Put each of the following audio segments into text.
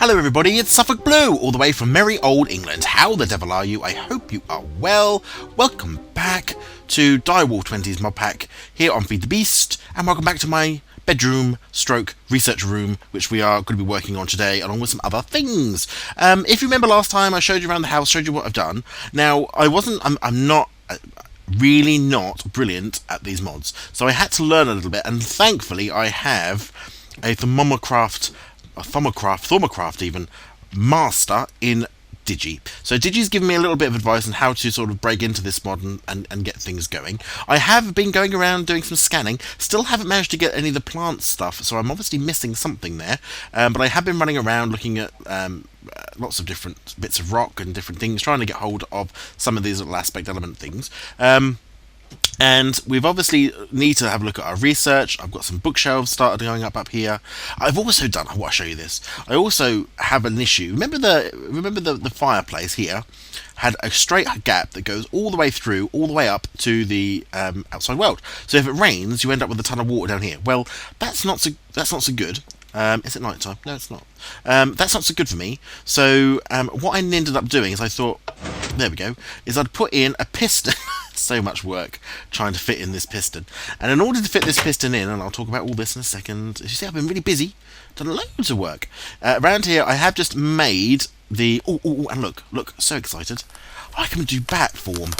Hello everybody, it's SuffolkBlue, all the way from merry old England. How the devil are you? I hope you are well. Welcome back to Direwolf20's mod pack here on Feed the Beast, and welcome back to my bedroom stroke research room, which we are going to be working on today, along with some other things. If you remember last time, I showed you around the house, showed you what I've done. Now, I'm not really not brilliant at these mods, so I had to learn a little bit, and thankfully I have a Thermocraft even, master in Digi. So Digi's given me a little bit of advice on how to sort of break into this mod and get things going. I have been going around doing some scanning, still haven't managed to get any of the plant stuff, so I'm obviously missing something there, but I have been running around looking at lots of different bits of rock and different things, trying to get hold of some of these little aspect element things. And we've obviously need to have a look at our research. I've got some bookshelves started going up here. I've also done, I want to show you this. I also have an issue. Remember the fireplace here had a straight gap that goes all the way through, all the way up to the outside world. So if it rains, you end up with a ton of water down here. Well, that's not so good. Is it night time? No, it's not. That's not so good for me. So what I ended up doing is I thought, there we go, is I'd put in a piston. So much work trying to fit in this piston. And in order to fit this piston in, and I'll talk about all this in a second, as you see, I've been really busy, done loads of work. Around here, I have just made the... and look, so excited. I can do bat form.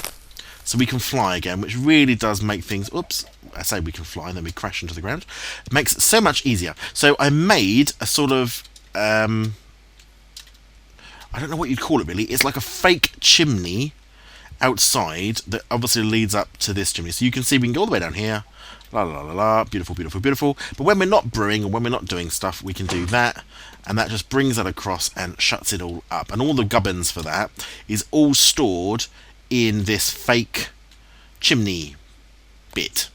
So we can fly again, which really does make things... Oops, I say we can fly, and then we crash into the ground. It makes it so much easier. So I made a sort of... I don't know what you'd call it, really. It's like a fake chimney outside that obviously leads up to this chimney. So you can see we can go all the way down here. La la la la, beautiful, beautiful, beautiful. But when we're not brewing or when we're not doing stuff, we can do that, and that just brings that across and shuts it all up. And all the gubbins for that is all stored in this fake chimney bit,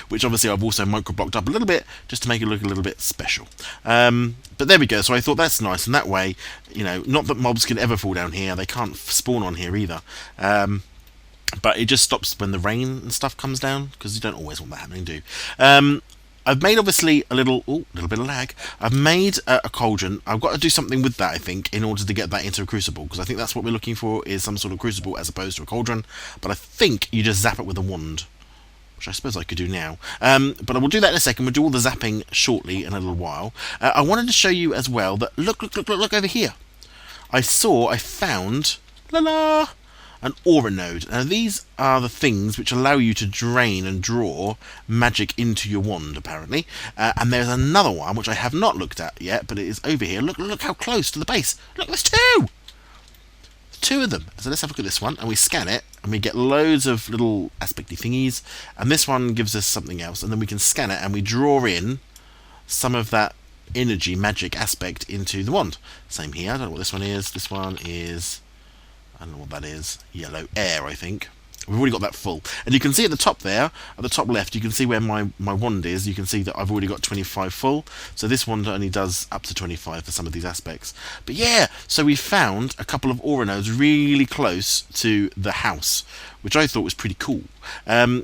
which obviously I've also micro-blocked up a little bit just to make it look a little bit special. But there we go. So I thought that's nice, and that way, you know, not that mobs can ever fall down here. They can't spawn on here either. But it just stops when the rain and stuff comes down, because you don't always want that happening, do you? I've made obviously a little bit of lag. I've made a cauldron. I've got to do something with that, I think, in order to get that into a crucible, because I think that's what we're looking for, is some sort of crucible as opposed to a cauldron. But I think you just zap it with a wand, which I suppose I could do now. But I will do that in a second. We'll do all the zapping shortly in a little while. I wanted to show you as well that, look over here. I found, an aura node. Now these are the things which allow you to drain and draw magic into your wand, apparently. And there's another one which I have not looked at yet, but it is over here. Look how close to the base. Look, there's two of them. So let's have a look at this one, and we scan it, and we get loads of little aspecty thingies, and this one gives us something else, and then we can scan it and we draw in some of that energy magic aspect into the wand. Same here. I don't know what this one is. This one is, I don't know what that is, yellow air, I think. We've already got that full. And you can see at the top there, at the top left, you can see where my wand is. You can see that I've already got 25 full. So this wand only does up to 25 for some of these aspects. But yeah, so we found a couple of aura nodes really close to the house, which I thought was pretty cool. I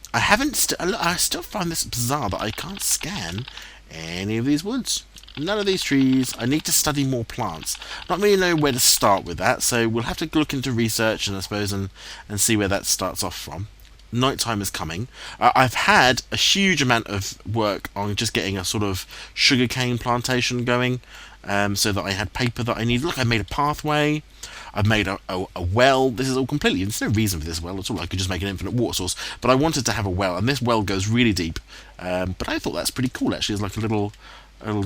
still find this bizarre that I can't scan any of these woods. None of these trees. I need to study more plants. Not really know where to start with that, so we'll have to look into research, and I suppose, and see where that starts off from. Nighttime is coming. I've had a huge amount of work on just getting a sort of sugarcane plantation going, so that I had paper that I need. Look, I made a pathway. I've made a well. This is all completely... There's no reason for this well at all. I could just make an infinite water source, but I wanted to have a well, and this well goes really deep. But I thought that's pretty cool, actually. It's like a little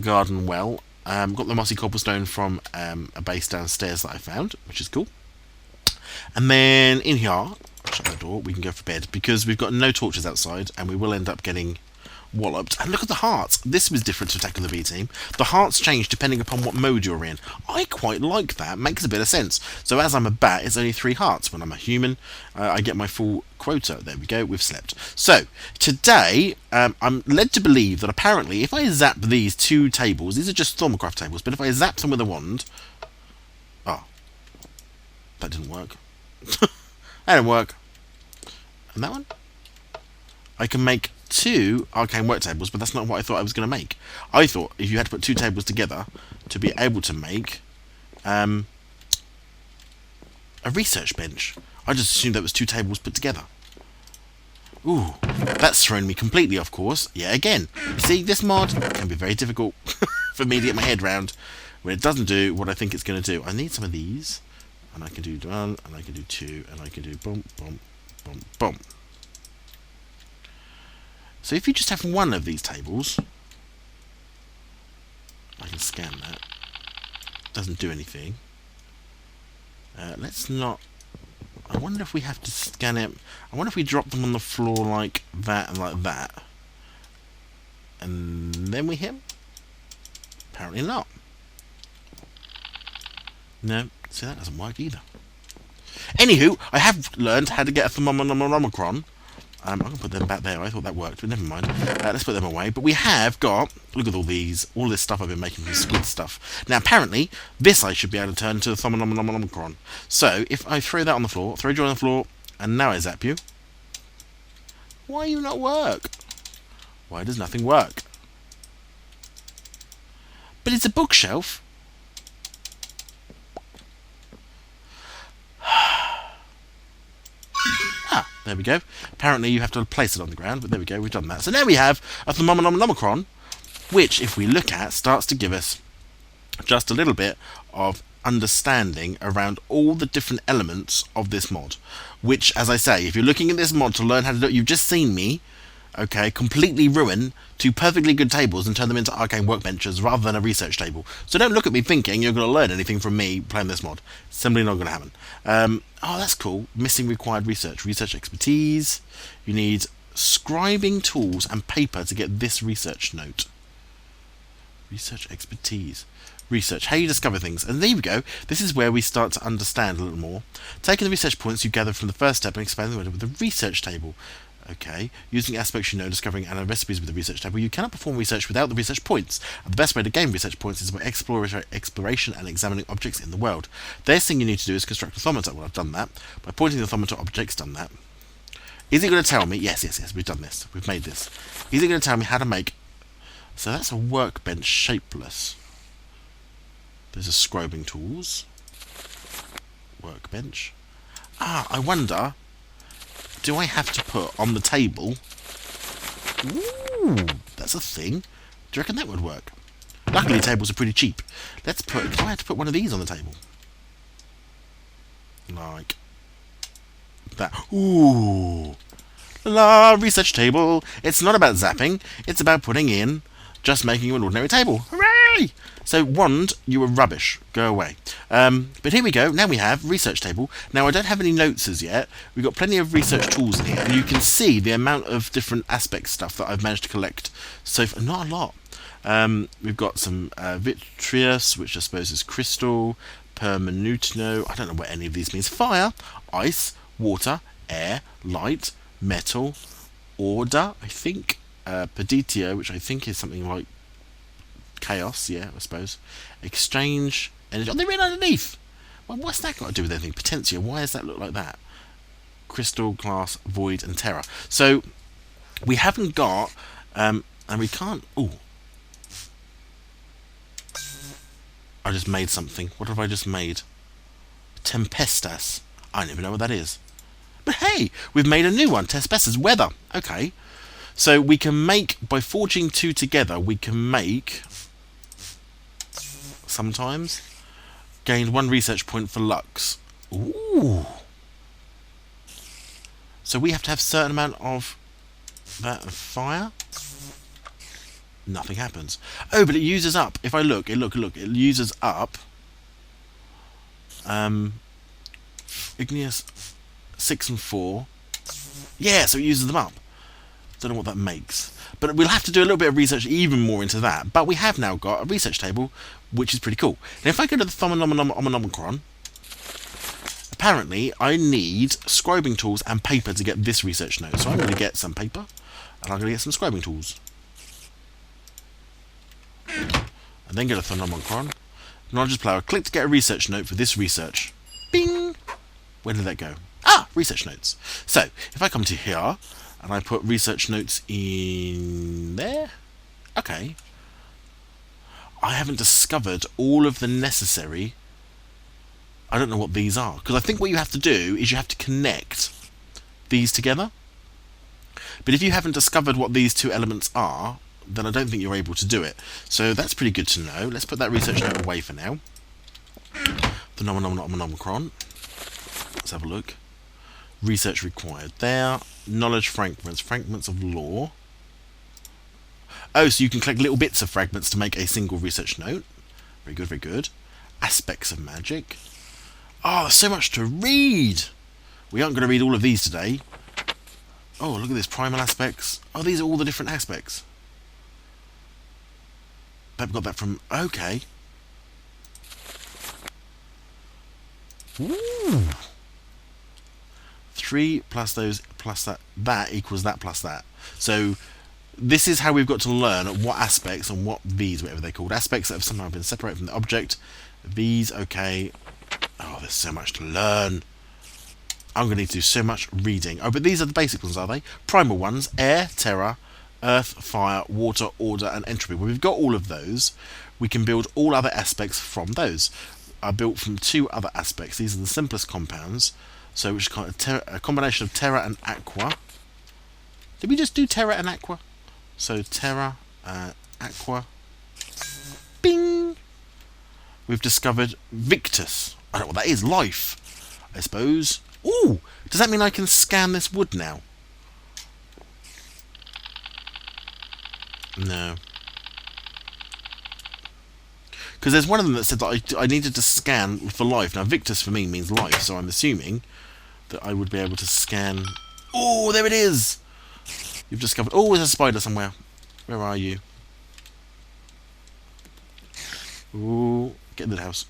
garden well. Got the mossy cobblestone from a base downstairs that I found, which is cool. And then in here, shut the door, we can go for bed, because we've got no torches outside, and we will end up getting walloped. And look at the hearts. This was different to Attack of the B Team. The hearts change depending upon what mode you're in. I quite like that. Makes a bit of sense. So as I'm a bat, it's only 3 hearts. When I'm a human, I get my full quota. There we go. We've slept. So today, I'm led to believe that apparently, if I zap these 2 tables, these are just Thermocraft tables, but if I zap them with a wand, oh, that didn't work. That didn't work. And that one, I can make 2 arcane work tables, but that's not what I thought I was going to make. I thought if you had to put 2 tables together to be able to make a research bench. I just assumed that was 2 tables put together. Ooh, that's thrown me completely off course. Yeah, again. You see, this mod can be very difficult for me to get my head around when it doesn't do what I think it's going to do. I need some of these, and I can do 1, and I can do 2, and I can do boom, boom, boom, boom. So if you just have one of these tables, I can scan that. Doesn't do anything. Let's not... I wonder if we have to scan it. I wonder if we drop them on the floor like that and like that. And then we hit? Apparently not. No, see, that doesn't work either. Anywho, I have learned how to get a thermometer. I'm going to put them back there. I thought that worked, but never mind. Let's put them away. But we have got... Look at all this stuff I've been making from squid stuff. Now, apparently, this I should be able to turn into a thermometer. So, if I throw that on the floor, throw joy on the floor, and now I zap you. Why do you not work? Why does nothing work? But it's a bookshelf. There we go. Apparently you have to place it on the ground, but there we go, we've done that. So now we have a thermometer, which, if we look at, starts to give us just a little bit of understanding around all the different elements of this mod. Which, as I say, if you're looking at this mod to learn how to do it, you've just seen me, okay, completely ruin 2 perfectly good tables and turn them into arcane workbenches rather than a research table. So don't look at me thinking you're going to learn anything from me playing this mod. Simply not going to happen. Oh, that's cool. Missing required research. Research expertise. You need scribing tools and paper to get this research note. Research expertise. Research. How you discover things. And there we go. This is where we start to understand a little more. Taking the research points you gather from the first step and expanding them with the research table. Okay, using aspects you know, discovering and recipes with the research table, you cannot perform research without the research points. And the best way to gain research points is by exploration and examining objects in the world. The next thing you need to do is construct a thermometer. Well, I've done that. By pointing the thermometer objects, done that. Is it going to tell me? Yes, we've done this. We've made this. Is it going to tell me how to make... So that's a workbench shapeless. There's a scribing tools. Workbench. I wonder... Do I have to put on the table... Ooh, that's a thing. Do you reckon that would work? Luckily, tables are pretty cheap. Let's put... Do I have to put one of these on the table? Like... that. Ooh. La, research table. It's not about zapping. It's about putting in... just making an ordinary table. Hooray! So, wand, you were rubbish. Go away. But here we go. Now we have research table. Now, I don't have any notes as yet. We've got plenty of research tools in here. And you can see the amount of different aspect stuff that I've managed to collect. So, not a lot. We've got some vitreous, which I suppose is crystal, permanutino. I don't know what any of these means. Fire, ice, water, air, light, metal, order, I think. Peditio, which I think is something like chaos, yeah, I suppose. Exchange, energy. Oh, they're in underneath! Well, what's that got to do with anything? Potentia, why does that look like that? Crystal, glass, void, and terror. So, we haven't got, and we can't... Ooh. I just made something. What have I just made? Tempestas. I don't even know what that is. But hey, we've made a new one. Tempestas, weather. Okay. So we can make, by forging 2 together, we can make, sometimes, gain 1 research point for lux. Ooh. So we have to have a certain amount of that of fire. Nothing happens. Oh, but it uses up. If I look, it uses up igneous 6 and 4. Yeah, so it uses them up. Don't know what that makes. But we'll have to do a little bit of research even more into that. But we have now got a research table, which is pretty cool. Now, if I go to the Thermonomicron, apparently I need scribing tools and paper to get this research note. So I'm going to get some paper, and I'm going to get some scribing tools. And then go to Thermonomicron. Knowledge player, click to get a research note for this research. Bing! Where did that go? Ah! Research notes. So, if I come to here, and I put research notes in there. Okay. I haven't discovered all of the necessary I don't know what these are, because I think what you have to do is you have to connect these together. But if you haven't discovered what these two elements are, then I don't think you're able to do it. So that's pretty good to know. Let's put that research note away for now. The Nomicron. Let's have a look. Research required there. Knowledge fragments. Fragments of lore. Oh, so you can collect little bits of fragments to make a single research note. Very good, very good. Aspects of magic. Oh, there's so much to read. We aren't going to read all of these today. Oh, look at this. Primal aspects. Oh, these are all the different aspects. I've got that from... Okay. Ooh. 3 plus those plus that. That equals that plus that. So this is how we've got to learn what aspects and what V's, whatever they're called. Aspects that have somehow been separated from the object. V's, okay. Oh, there's so much to learn. I'm going to need to do so much reading. Oh, but these are the basic ones, are they? Primal ones. Air, terror, earth, fire, water, order, and entropy. When we've got all of those, we can build all other aspects from those. Are built from 2 other aspects. These are the simplest compounds. So which is a combination of terra and aqua. Did we just do terra and aqua? So terra, aqua. Bing! We've discovered Victus. I don't know what that is. Life, I suppose. Ooh! Does that mean I can scan this wood now? No. Because there's one of them that said that I needed to scan for life. Now, Victus for me means life, so I'm assuming that I would be able to scan... Oh, there it is! You've discovered... Oh, there's a spider somewhere. Where are you? Ooh, get into the house.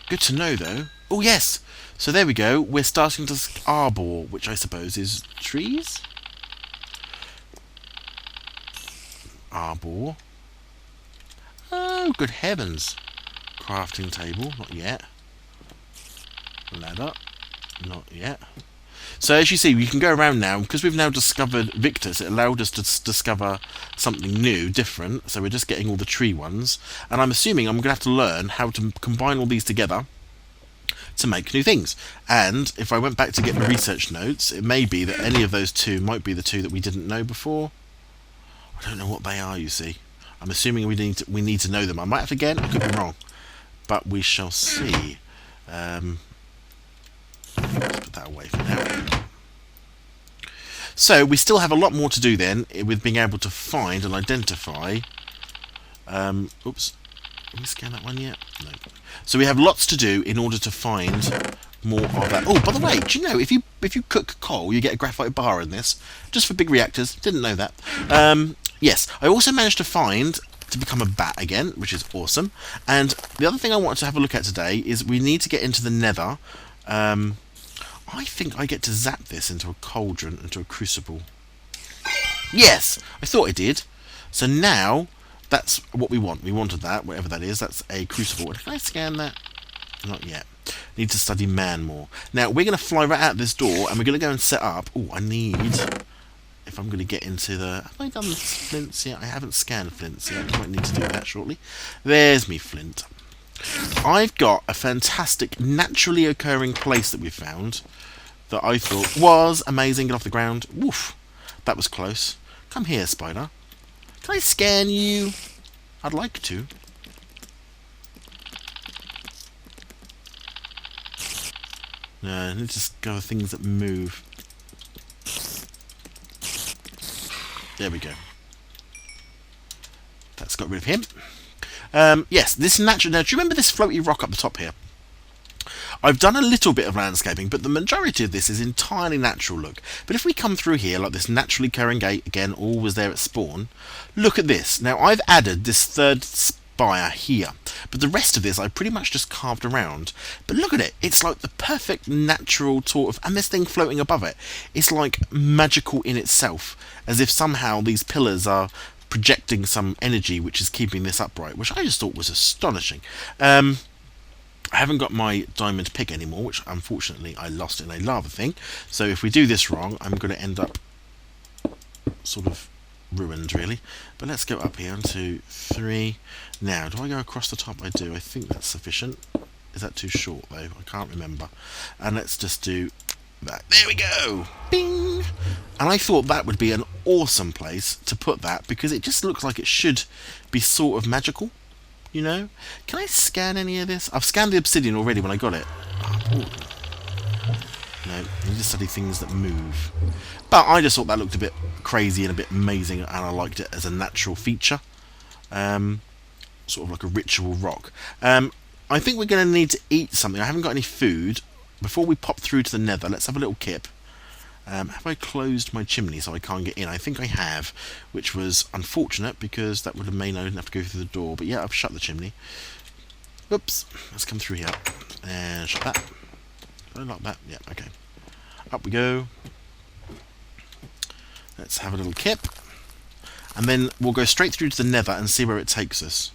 Good to know, though. Oh, yes! So there we go. We're starting to arbor, which I suppose is trees? Arbor. Oh, good heavens. Crafting table, not yet. Ladder, not yet. So as you see, we can go around now. Because we've now discovered Victus, it allowed us to discover something new, different. So we're just getting all the tree ones. And I'm assuming I'm going to have to learn how to combine all these together to make new things. And if I went back to get the research notes, it may be that any of those 2 might be the 2 that we didn't know before. I don't know what they are, you see. I'm assuming we need to know them. I might have to again, I could be wrong. But we shall see. Let's put that away for now. So we still have a lot more to do then with being able to find and identify. Oops. Did we scan that one yet? No. So we have lots to do in order to find more of that. Oh, by the way, do you know if you cook coal, you get a graphite bar in this, just for big reactors? Didn't know that. Yes, I also managed to find to become a bat again, which is awesome. And the other thing I wanted to have a look at today is we need to get into the Nether. I think I get to zap this into a cauldron, into a crucible. Yes, I thought I did. So now that's what we want. We wanted that, whatever that is. That's a crucible. Can I scan that? Not yet. Need to study man more. Now we're going to fly right out this door, and we're going to go and set up. Oh, I need. If I'm going to get into the... Have I done the flints yet? I haven't scanned flints yet. I might need to do that shortly. There's me flint. I've got a fantastic naturally occurring place that we found that I thought was amazing. Get off the ground. Woof. That was close. Come here, spider. Can I scan you? I'd like to. No, I need to discover things that move. There we go. That's got rid of him. Yes, this natural... Now, do you remember this floaty rock up the top here? I've done a little bit of landscaping, but the majority of this is entirely natural look. But if we come through here, like this naturally occurring gate, again, all was there at spawn, look at this. Now, I've added this third spire here, but the rest of this I pretty much just carved around. But look at it. It's like the perfect natural sort of... And this thing floating above it, it's like magical in itself, as if somehow these pillars are projecting some energy which is keeping this upright, which I just thought was astonishing. I haven't got my diamond pick anymore, which unfortunately I lost in a lava thing. So if we do this wrong, I'm going to end up sort of ruined, really. But let's go up here. 1, 2, 3. Now, do I go across the top? I do. I think that's sufficient. Is that too short, though? I can't remember. And let's just do that. There we go! Bing! And I thought that would be an awesome place to put that, because it just looks like it should be sort of magical, you know? Can I scan any of this? I've scanned the obsidian already when I got it. Oh, no, I need to study things that move. But I just thought that looked a bit crazy and a bit amazing, and I liked it as a natural feature. Sort of like a ritual rock. I think we're going to need to eat something. I haven't got any food. Before we pop through to the nether, let's have a little kip. Have I closed my chimney so I can't get in? I think I have, which was unfortunate because that would have meant I didn't have to go through the door. But yeah, I've shut the chimney. Whoops. Let's come through here. And shut that. Did I lock that? Yeah, okay. Up we go. Let's have a little kip. And then we'll go straight through to the nether and see where it takes us.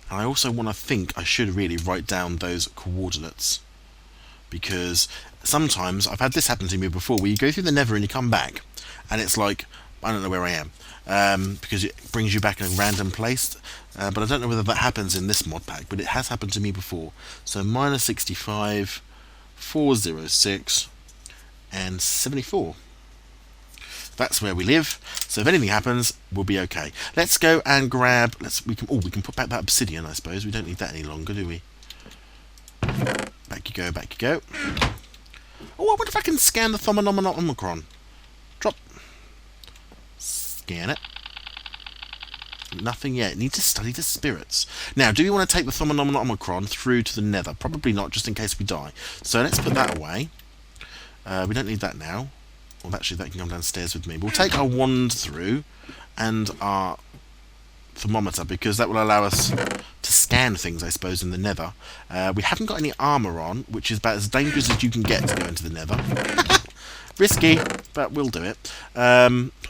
And I also want to think I should really write down those coordinates, because sometimes I've had this happen to me before, where you go through the nether and you come back and it's like, I don't know where I am, because it brings you back in a random place, but I don't know whether that happens in this mod pack, but it has happened to me before. So minus 65, 406 and 74. That's where we live. So if anything happens, we'll be okay. Let's go and grab. We can put back that obsidian. I suppose we don't need that any longer, do we? Back you go. Back you go. Oh, I wonder if I can scan the Omicron. Drop. Scan it. Nothing yet. Need to study the spirits. Now, do we want to take the Omicron through to the nether? Probably not, just in case we die. So let's put that away. We don't need that now. Well, actually, that can come downstairs with me. We'll take our wand through and our thermometer, because that will allow us to scan things, I suppose, in the nether. We haven't got any armour on, which is about as dangerous as you can get to go into the nether. Risky, but we'll do it.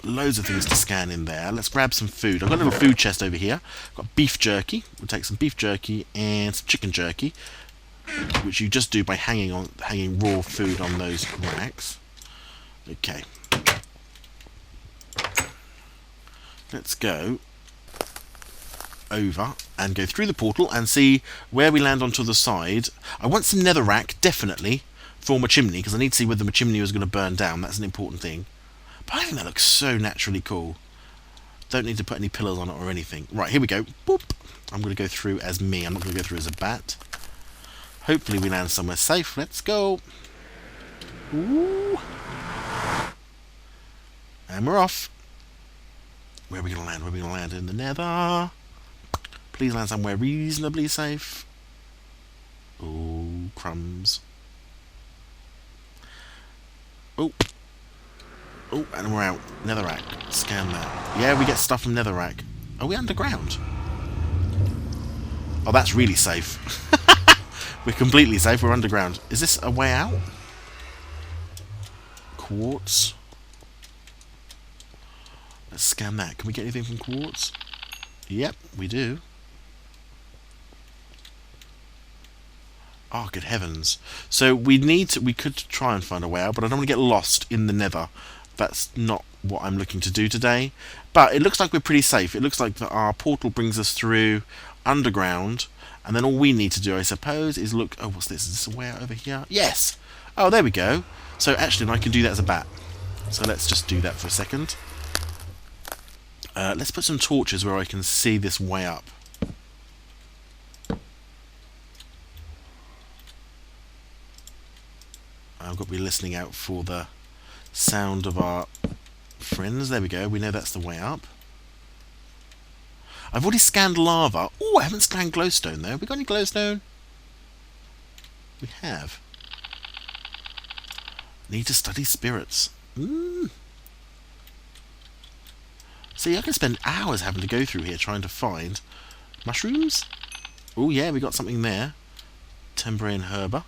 Loads of things to scan in there. Let's grab some food. I've got a little food chest over here. I've got beef jerky. We'll take some beef jerky and some chicken jerky, which you just do by hanging raw food on those racks. Okay. Let's go over and go through the portal and see where we land onto the side. I want some netherrack, definitely, for my chimney, because I need to see whether my chimney is going to burn down. That's an important thing. But I think that looks so naturally cool. Don't need to put any pillars on it or anything. Right, here we go. Boop. I'm going to go through as me. I'm not going to go through as a bat. Hopefully we land somewhere safe. Let's go. Ooh. And we're off. Where are we going to land? Where are we going to land? In the nether. Please land somewhere reasonably safe. Oh, crumbs. Oh. Oh, and we're out. Netherrack. Scan that. Yeah, we get stuff from netherrack. Are we underground? Oh, that's really safe. We're completely safe. We're underground. Is this a way out? Quartz. Let's scan that. Can we get anything from quartz? Yep, we do. Oh, good heavens. So we could try and find a way out, but I don't want to get lost in the nether. That's not what I'm looking to do today. But it looks like we're pretty safe. It looks like that our portal brings us through underground, and then all we need to do, I suppose, is look... Oh, what's this? Is this a way out over here? Yes! Oh, there we go. So actually, I can do that as a bat. So let's just do that for a second. Let's put some torches where I can see this way up. I've got to be listening out for the sound of our friends. There we go. We know that's the way up. I've already scanned lava. Oh, I haven't scanned glowstone, though. Have we got any glowstone? We have. Need to study spirits. See, I can spend hours having to go through here trying to find mushrooms. Oh, yeah, we got something there. Tembrane herba.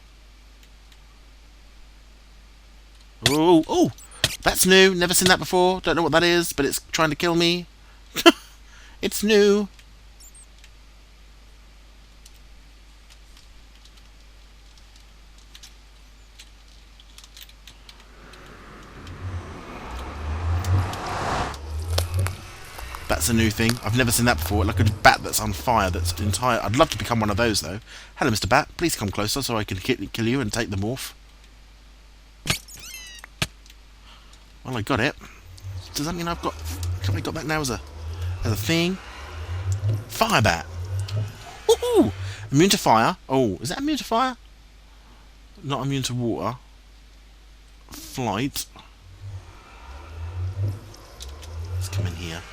Oh, oh, that's new. Never seen that before. Don't know what that is, but it's trying to kill me. It's new. That's a new thing. I've never seen that before. Like a bat that's on fire, that's entire. I'd love to become one of those, though. Hello, Mr. Bat. Please come closer so I can kill you and take the morph. Well, I got it. Does that mean I've got... Have I got that now as a thing? Fire bat. Woohoo! Immune to fire. Oh, is that immune to fire? Not immune to water. Flight. Let's come in here.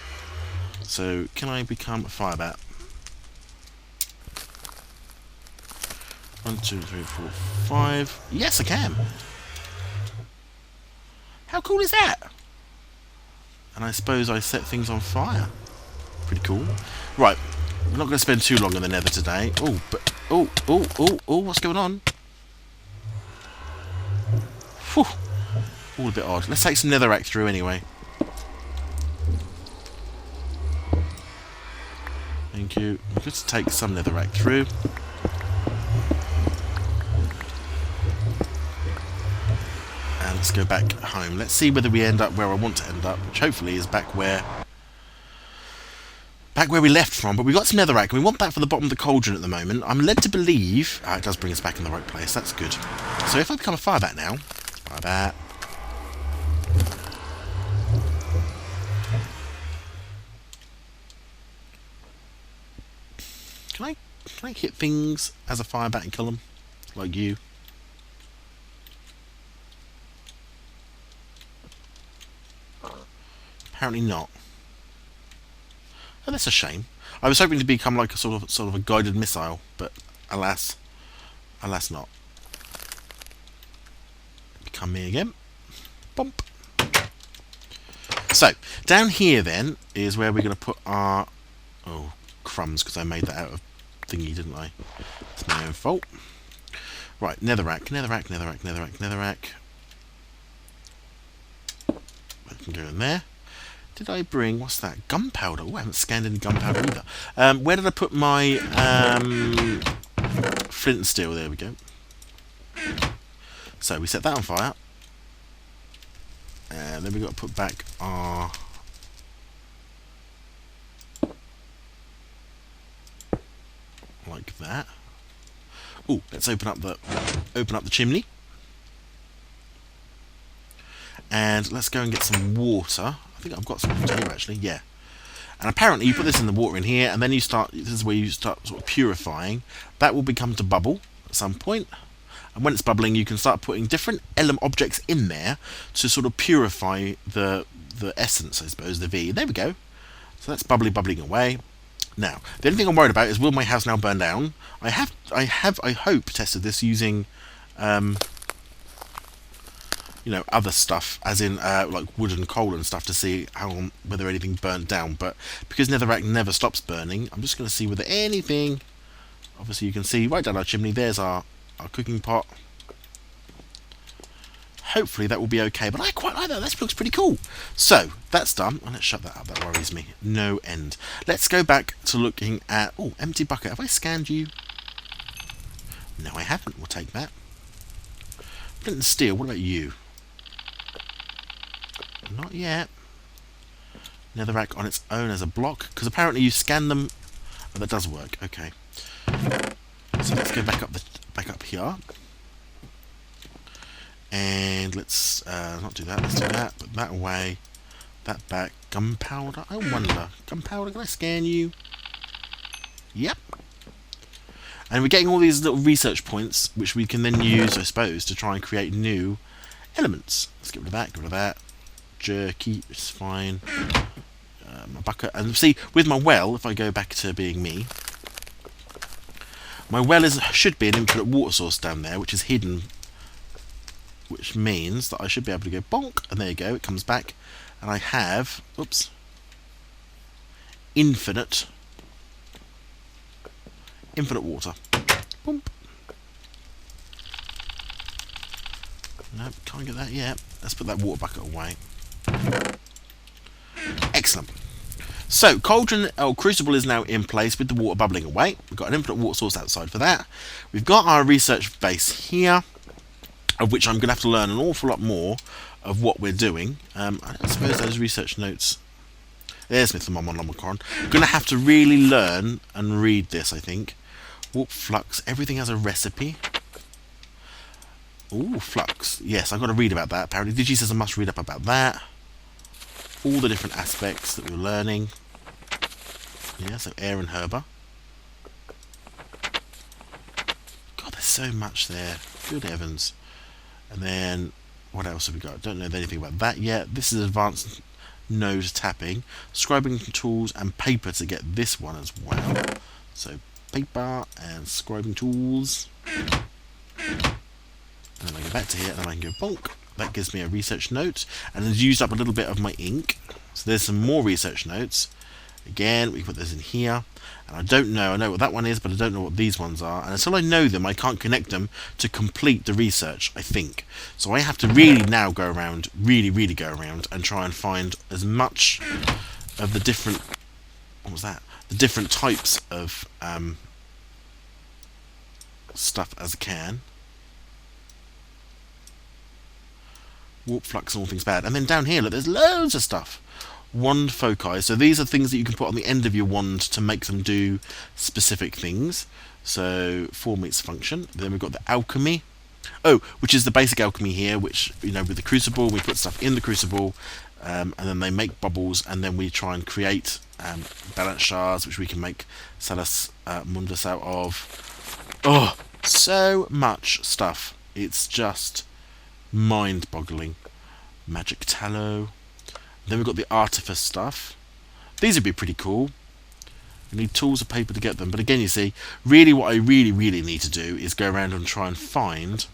So, can I become a fire bat? 1, 2, 3, 4, 5. Yes, I can. How cool is that? And I suppose I set things on fire. Pretty cool. Right, we're not going to spend too long in the nether today. Oh, but... Oh, what's going on? Whew. All a bit odd. Let's take some netherrack through anyway. Thank you. Let's take some netherrack through. And let's go back home. Let's see whether we end up where I want to end up, which hopefully is back where we left from. But we've got some netherrack, and we want that for the bottom of the cauldron at the moment. I'm led to believe... it does bring us back in the right place. That's good. So if I become a fire bat now... Fire bat... Can I hit things as a fire bat and kill them? Like you? Apparently not. Oh, that's a shame. I was hoping to become like a sort of a guided missile, but alas not. Become me again. Bump. So down here then is where we're going to put our crumbs, because I made that out of thingy, didn't I? It's my own fault. Right, netherrack. I can go in there. Did I bring, what's that? Gunpowder. Oh, I haven't scanned any gunpowder either. Where did I put my flint and steel? There we go. So we set that on fire. And then we've got to put back our... like that. Oh, let's open up the chimney. And let's go and get some water. I think I've got some water here actually, yeah. And apparently you put this in the water in here, and then this is where you start sort of purifying. That will become to bubble at some point. And when it's bubbling, you can start putting different objects in there to sort of purify the essence, I suppose, the V. There we go. So that's bubbling away. Now, the only thing I'm worried about is, will my house now burn down? I hope tested this using other stuff, as in like wood and coal and stuff, to see whether anything burnt down. But because netherrack never stops burning, I'm just going to see whether anything... Obviously you can see right down our chimney, there's our cooking pot. Hopefully that will be okay, but I quite like that. That looks pretty cool. So that's done. Let's shut that up. That worries me no end. Let's go back to looking at... Oh, empty bucket. Have I scanned you? No, I haven't. We'll take that. Flint and steel. What about you? Not yet. Netherrack on its own as a block, because apparently you scan them. Oh, that does work. Okay. So let's go back up here. And let's not do that, let's do that, put that away, that back. Gunpowder, I wonder, gunpowder, can I scan you? Yep. And we're getting all these little research points, which we can then use, I suppose, to try and create new elements. Let's get rid of that, jerky, it's fine. My bucket, and see, with my well, if I go back to being me, my well should be an infinite water source down there, which is hidden, which means that I should be able to go bonk, and there you go, it comes back, and I have, oops, infinite water. Boom. Nope, can't get that yet. Let's put that water bucket away. Excellent. So, crucible is now in place with the water bubbling away. We've got an infinite water source outside for that. We've got our research base here, of which I'm going to have to learn an awful lot more of what we're doing. I suppose those research notes There's Mythomomicron. I'm going to have to really learn and read this, I think. Warp flux. Everything has a recipe. Ooh, flux. Yes, I've got to read about that. Apparently, Digi says I must read up about that. All the different aspects that we're learning. Yeah, so air and herba. God, there's so much there. Good heavens. And then, what else have we got? Don't know anything about that yet. This is advanced node tapping. Scribing tools and paper to get this one as well. So, paper and scribing tools. And then I go back to here and then I can go bonk. That gives me a research note. And it's used up a little bit of my ink. So there's some more research notes. Again, we put this in here. And I don't know. I know what that one is, but I don't know what these ones are. And until I know them, I can't connect them to complete the research, I think. So I have to really now go around, really go around and try and find as much of the different... What was that? The different types of stuff as I can. Warp flux and all things bad. And then down here, look, there's loads of stuff. Wand foci. So these are things that you can put on the end of your wand to make them do specific things. So form meets function. Then we've got the alchemy. Oh, which is the basic alchemy here, which, you know, with the crucible, we put stuff in the crucible, and then they make bubbles, and then we try and create balance shards, which we can make Salus Mundus out of. Oh, so much stuff. It's just mind-boggling. Magic tallow. Then we've got the artifice stuff. These would be pretty cool. You need tools and paper to get them. But again, you see, really what I really need to do is go around and try and find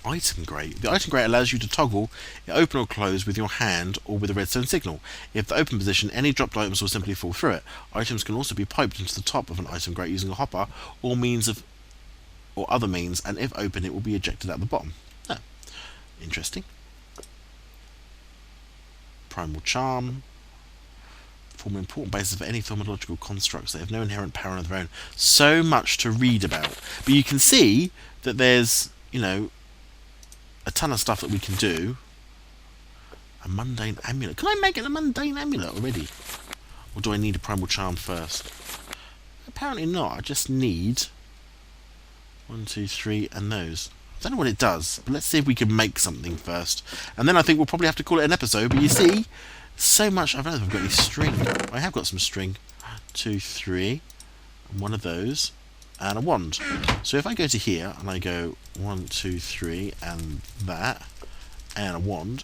item grate. The item grate allows you to toggle it open or close with your hand or with a redstone signal. If the open position, any dropped items will simply fall through it. Items can also be piped into the top of an item grate using a hopper or other means, and if open, it will be ejected at the bottom. Oh, interesting. Primal charm. Form an important basis for any thaumatological constructs. They have no inherent power of their own. So much to read about. But you can see that there's, you know, a ton of stuff that we can do. A mundane amulet. Can I make it a mundane amulet already? Or do I need a primal charm first? Apparently not. I just need 1, 2, 3 and those. I don't know what it does, but let's see if we can make something first. And then I think we'll probably have to call it an episode. But you see, so much. I don't know if I've got any string. I have got some string. 2, 3, and one of those, and a wand. So if I go to here and I go 1, 2, 3, and that, and a wand.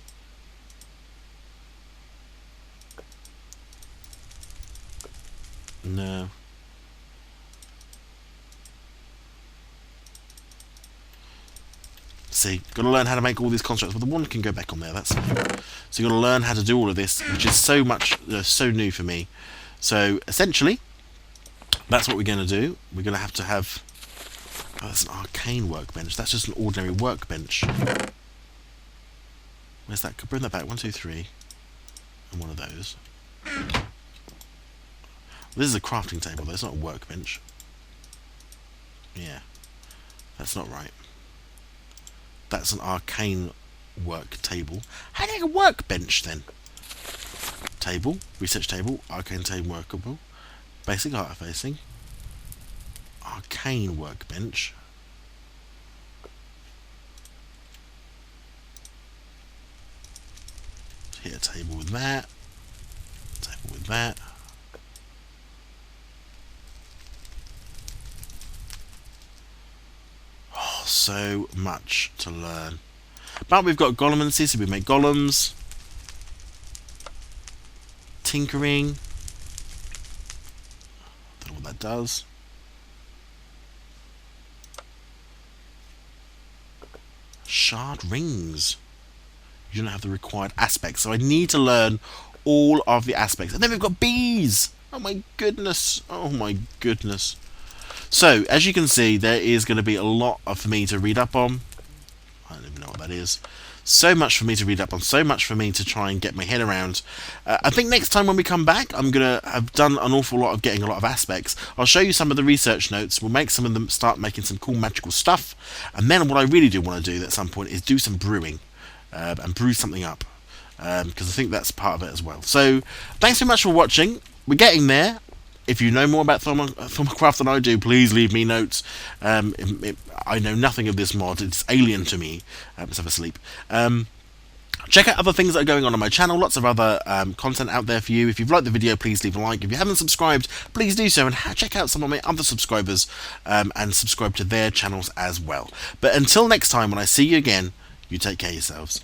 No. See, got to learn how to make all these constructs, but the wand can go back on there, that's fine. So you've got to learn how to do all of this, which is so much, so new for me. So, essentially, that's what we're going to do. We're going to have... Oh, that's an arcane workbench. That's just an ordinary workbench. Where's that? Bring that back. 1, 2, 3. And one of those. This is a crafting table, though. It's not a workbench. Yeah. That's not right. That's an arcane work table. How do you make a workbench then? Table, research table, arcane table workable, basic artifacing, arcane workbench. Hit a table with that, table with that. So much to learn. But we've got golemancy, so we make golems. Tinkering. Don't know what that does. Shard rings. You don't have the required aspects, so I need to learn all of the aspects. And then we've got bees. Oh my goodness. Oh my goodness. So, as you can see, there is going to be a lot for me to read up on. I don't even know what that is. So much for me to read up on, so much for me to try and get my head around. I think next time when we come back, I'm going to have done an awful lot of getting a lot of aspects. I'll show you some of the research notes. We'll make some of them start making some cool magical stuff. And then what I really do want to do at some point is do some brewing. And brew something up. because I think that's part of it as well. So thanks so much for watching. We're getting there. If you know more about Thermalcraft than I do, please leave me notes. I know nothing of this mod. It's alien to me. Let's have a sleep. Check out other things that are going on my channel. Lots of other content out there for you. If you've liked the video, please leave a like. If you haven't subscribed, please do so. And check out some of my other subscribers and subscribe to their channels as well. But until next time, when I see you again, you take care of yourselves.